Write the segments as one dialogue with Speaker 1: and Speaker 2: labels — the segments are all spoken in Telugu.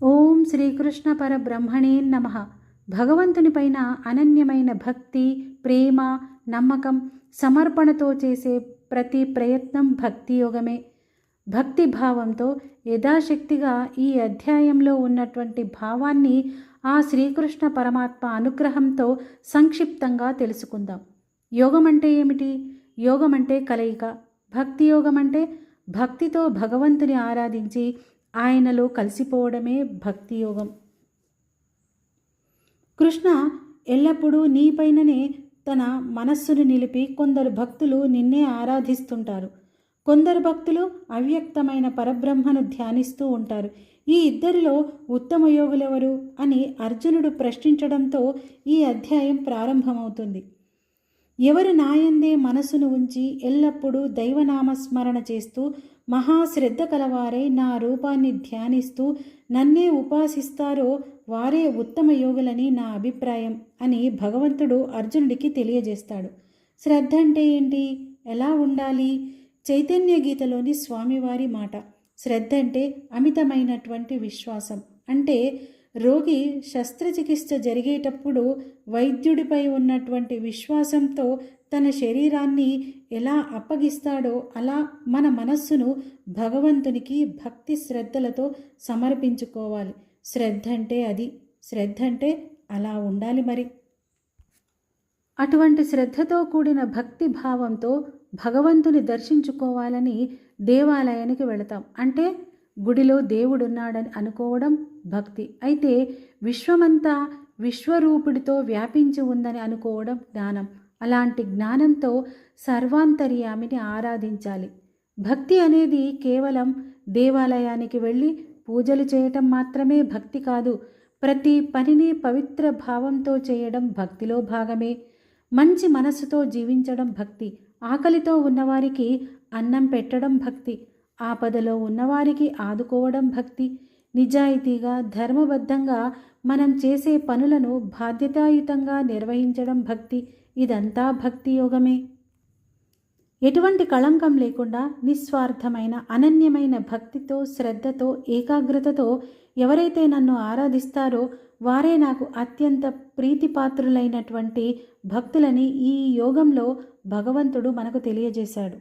Speaker 1: ఓం శ్రీకృష్ణ పరబ్రహ్మణే నమః. భగవంతునిపైన అనన్యమైన భక్తి, ప్రేమ, నమ్మకం, సమర్పణతో చేసే ప్రతి ప్రయత్నం భక్తి యోగమే. భక్తి భావంతో యథాశక్తిగా ఈ అధ్యాయంలో ఉన్నటువంటి భావాన్ని ఆ శ్రీకృష్ణ పరమాత్మ అనుగ్రహంతో సంక్షిప్తంగా తెలుసుకుందాం. యోగం అంటే ఏమిటి? యోగం అంటే కలయిక. భక్తి యోగం అంటే భక్తితో భగవంతుని ఆరాధించి ఆయనలో కలిసిపోవడమే భక్తి యోగం. కృష్ణ ఎల్లప్పుడూ నీపైననే తన మనస్సును నిలిపి కొందరు భక్తులు నిన్నే ఆరాధిస్తుంటారు. కొందరు భక్తులు అవ్యక్తమైన పరబ్రహ్మను ధ్యానిస్తూ ఉంటారు. ఈ ఇద్దరిలో ఉత్తమ యోగులెవరు అని అర్జునుడు ప్రశ్నించడంతో ఈ అధ్యాయం ప్రారంభమవుతుంది. ఎవరు నాయందే మనసును ఉంచి ఎల్లప్పుడూ దైవనామస్మరణ చేస్తూ మహాశ్రద్ధ కలవారై నా రూపాన్ని ధ్యానిస్తూ నన్నే ఉపాసిస్తారో వారే ఉత్తమ యోగులని నా అభిప్రాయం అని భగవంతుడు అర్జునుడికి తెలియజేస్తాడు. శ్రద్ధ అంటే ఏంటి? ఎలా ఉండాలి? చైతన్య గీతలోని స్వామివారి మాట. శ్రద్ధ అంటే అమితమైనటువంటి విశ్వాసం. అంటే రోగి శస్త్రచికిత్స జరిగేటప్పుడు వైద్యుడిపై ఉన్నటువంటి విశ్వాసంతో తన శరీరాన్ని ఎలా అప్పగిస్తాడో అలా మన మనస్సును భగవంతునికి భక్తి శ్రద్ధలతో సమర్పించుకోవాలి. శ్రద్ధ అంటే అది. శ్రద్ధ అంటే అలా ఉండాలి మరి. అటువంటి శ్రద్ధతో కూడిన భక్తి భావంతో భగవంతుని దర్శించుకోవాలని దేవాలయానికి వెళతాం. అంటే గుడిలో దేవుడున్నాడని అనుకోవడం భక్తి. అయితే విశ్వమంతా విశ్వరూపుడితో వ్యాపించి ఉందని అనుకోవడం జ్ఞానం. అలాంటి జ్ఞానంతో సర్వాంతర్యామిని ఆరాధించాలి. భక్తి అనేది కేవలం దేవాలయానికి వెళ్ళి పూజలు చేయటం మాత్రమే భక్తి కాదు. ప్రతి పనిని పవిత్ర భావంతో చేయడం భక్తిలో భాగమే. మంచి మనస్సుతో జీవించడం భక్తి. ఆకలితో ఉన్నవారికి అన్నం పెట్టడం భక్తి. ఆపదలో ఉన్నవారికి ఆదుకోవడం భక్తి. నిజాయితీగా ధర్మబద్ధంగా మనం చేసే పనులను బాధ్యతాయుతంగా నిర్వహించడం భక్తి. ఇదంతా భక్తి యోగమే. ఎటువంటి కళంకం లేకుండా నిస్వార్థమైన అనన్యమైన భక్తితో, శ్రద్ధతో, ఏకాగ్రతతో ఎవరైతే నన్ను ఆరాధిస్తారో వారే నాకు అత్యంత ప్రీతిపాత్రులైనటువంటి భక్తులని ఈ యోగంలో భగవంతుడు మనకు తెలియజేశాడు.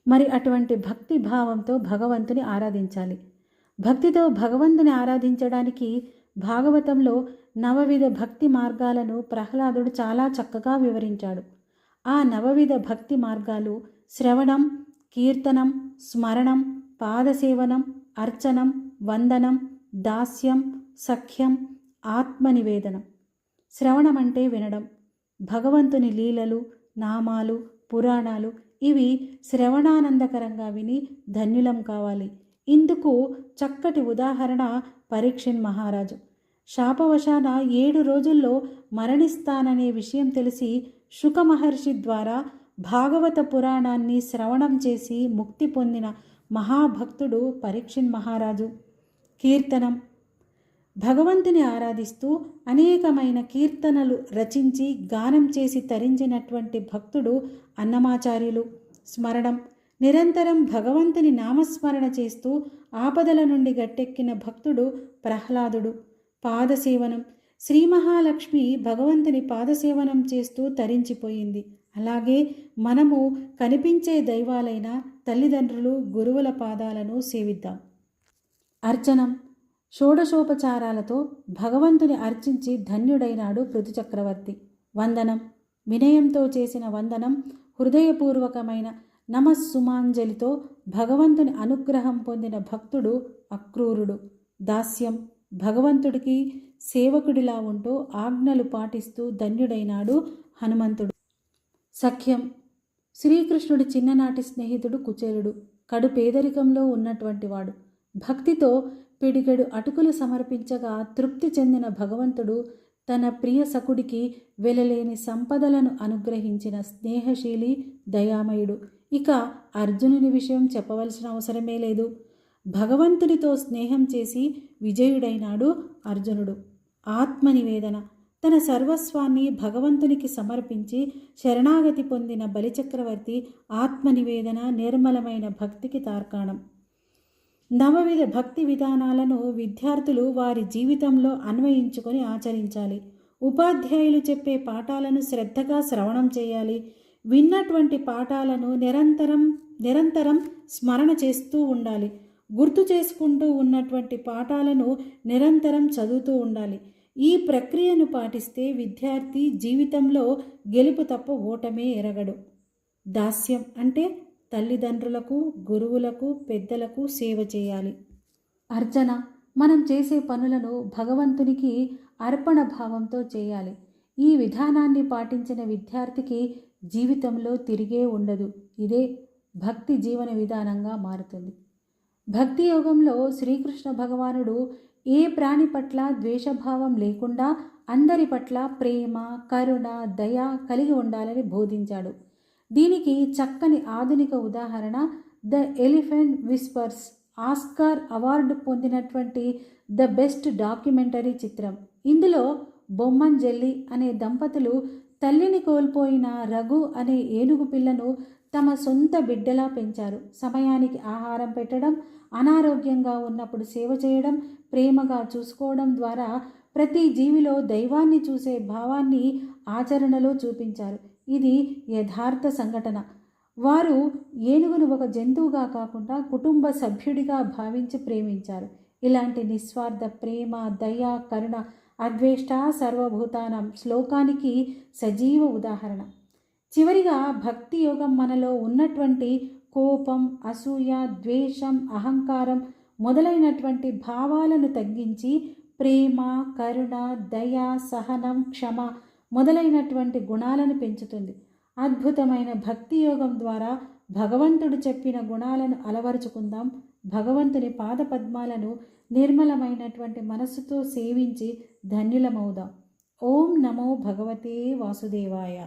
Speaker 1: మరి అటువంటి భక్తి భావంతో భగవంతుని ఆరాధించాలి. భక్తితో భగవంతుని ఆరాధించడానికి భాగవతంలో 9 భక్తి మార్గాలను ప్రహ్లాదుడు చాలా చక్కగా వివరించాడు. ఆ 9 భక్తి మార్గాలు శ్రవణం, కీర్తనం, స్మరణం, పాదసేవనం, అర్చనం, వందనం, దాస్యం, సఖ్యం, ఆత్మనివేదనం. శ్రవణం అంటే వినడం. భగవంతుని లీలలు, నామాలు, పురాణాలు ఇవి శ్రవణానందకరంగా విని ధన్యులం కావాలి. ఇందుకు చక్కటి ఉదాహరణ పరీక్షిత్ మహారాజు. శాపవశాన 7 రోజుల్లో మరణిస్తాననే విషయం తెలిసి శుక మహర్షి ద్వారా భాగవత పురాణాన్ని శ్రవణం చేసి ముక్తి పొందిన మహాభక్తుడు పరీక్షిత్ మహారాజు. కీర్తనం. భగవంతుని ఆరాధిస్తూ అనేకమైన కీర్తనలు రచించి గానం చేసి తరించినటువంటి భక్తుడు అన్నమాచార్యులు. స్మరణం. నిరంతరం భగవంతుని నామస్మరణ చేస్తూ ఆపదల నుండి గట్టెక్కిన భక్తుడు ప్రహ్లాదుడు. పాదసేవనం. శ్రీ మహాలక్ష్మి భగవంతుని పాదసేవనం చేస్తూ తరించిపోయింది. అలాగే మనము కనిపించే దైవాలైన తల్లిదండ్రులు, గురువుల పాదాలను సేవిద్దాం. అర్చనం. షోడశోపచారాలతో భగవంతుని అర్చించి ధన్యుడైనాడు పృథు చక్రవర్తి. వందనం. వినయంతో చేసిన వందనం హృదయపూర్వకమైన నమస్సుమాంజలితో భగవంతుని అనుగ్రహం పొందిన భక్తుడు అక్రూరుడు. దాస్యం. భగవంతుడికి సేవకుడిలా ఉంటూ ఆజ్ఞలు పాటిస్తూ ధన్యుడైనాడు హనుమంతుడు. సఖ్యం. శ్రీకృష్ణుడి చిన్ననాటి స్నేహితుడు కుచేలుడు. కడు పేదరికంలో ఉన్నటువంటి వాడు. భక్తితో పిడిగెడు అటుకులు సమర్పించగా తృప్తి చెందిన భగవంతుడు తన ప్రియ సకుడికి వెలలేని సంపదలను అనుగ్రహించిన స్నేహశీలి, దయామయుడు. ఇక అర్జునుని విషయం చెప్పవలసిన అవసరమే లేదు. భగవంతునితో స్నేహం చేసి విజయుడైనాడు అర్జునుడు. ఆత్మనివేదన. తన సర్వస్వాన్ని భగవంతునికి సమర్పించి శరణాగతి పొందిన బలిచక్రవర్తి ఆత్మనివేదన నిర్మలమైన భక్తికి తార్కాణం. నవవిధ భక్తి విధానాలను విద్యార్థులు వారి జీవితంలో అన్వయించుకొని ఆచరించాలి. ఉపాధ్యాయులు చెప్పే పాఠాలను శ్రద్ధగా శ్రవణం చేయాలి. విన్నటువంటి పాఠాలను నిరంతరం స్మరణ చేస్తూ ఉండాలి. గుర్తు చేసుకుంటూ ఉన్నటువంటి పాఠాలను నిరంతరం చదువుతూ ఉండాలి. ఈ ప్రక్రియను పాటిస్తే విద్యార్థి జీవితంలో గెలుపు తప్ప ఓటమే ఎరగడు. దాస్యం అంటే తల్లిదండ్రులకు, గురువులకు, పెద్దలకు సేవ చేయాలి. అర్చన, మనం చేసే పనులను భగవంతునికి అర్పణ భావంతో చేయాలి. ఈ విధానాన్ని పాటించిన విద్యార్థికి జీవితంలో తిరిగే ఉండదు. ఇదే భక్తి జీవన విధానంగా మారుతుంది. భక్తి యోగంలో శ్రీకృష్ణ భగవానుడు ఏ ప్రాణి పట్ల ద్వేషభావం లేకుండా అందరి పట్ల ప్రేమ, కరుణ, దయ కలిగి ఉండాలని బోధించాడు. దీనికి చక్కని ఆధునిక ఉదాహరణ the elephant whispers, Oscar award పొందినటువంటి ద బెస్ట్ డాక్యుమెంటరీ చిత్రం. ఇందులో బొమ్మన్-జెల్లి అనే దంపతులు తల్లిని కోల్పోయిన రఘు అనే ఏనుగు పిల్లను తమ సొంత బిడ్డలా పెంచారు. సమయానికి ఆహారం పెట్టడం, అనారోగ్యంగా ఉన్నప్పుడు సేవ చేయడం, ప్రేమగా చూసుకోవడం ద్వారా ప్రతి జీవిలో దైవాన్ని చూసే భావాన్ని ఆచరణలో చూపించారు. ఇది యథార్థ సంఘటన. వారు ఏనుగును ఒక జంతువుగా కాకుండా కుటుంబ సభ్యుడిగా భావించి ప్రేమించారు. ఇలాంటి నిస్వార్థ ప్రేమ, దయ, కరుణ అద్వేష్ట సర్వభూతానం శ్లోకానికి సజీవ ఉదాహరణ. చివరిగా భక్తి యోగం మనలో ఉన్నటువంటి కోపం, అసూయ, ద్వేషం, అహంకారం మొదలైనటువంటి భావాలను తగ్గించి ప్రేమ, కరుణ, దయ, సహనం, క్షమ మొదలైనటువంటి గుణాలను పెంచుతుంది. అద్భుతమైన భక్తి యోగం ద్వారా భగవంతుడు చెప్పిన గుణాలను అలవరుచుకుందాం. భగవంతుని పాదపద్మాలను నిర్మలమైనటువంటి మనస్సుతో సేవించి ధన్యులమవుదాం. ఓం నమో భగవతే వాసుదేవాయ.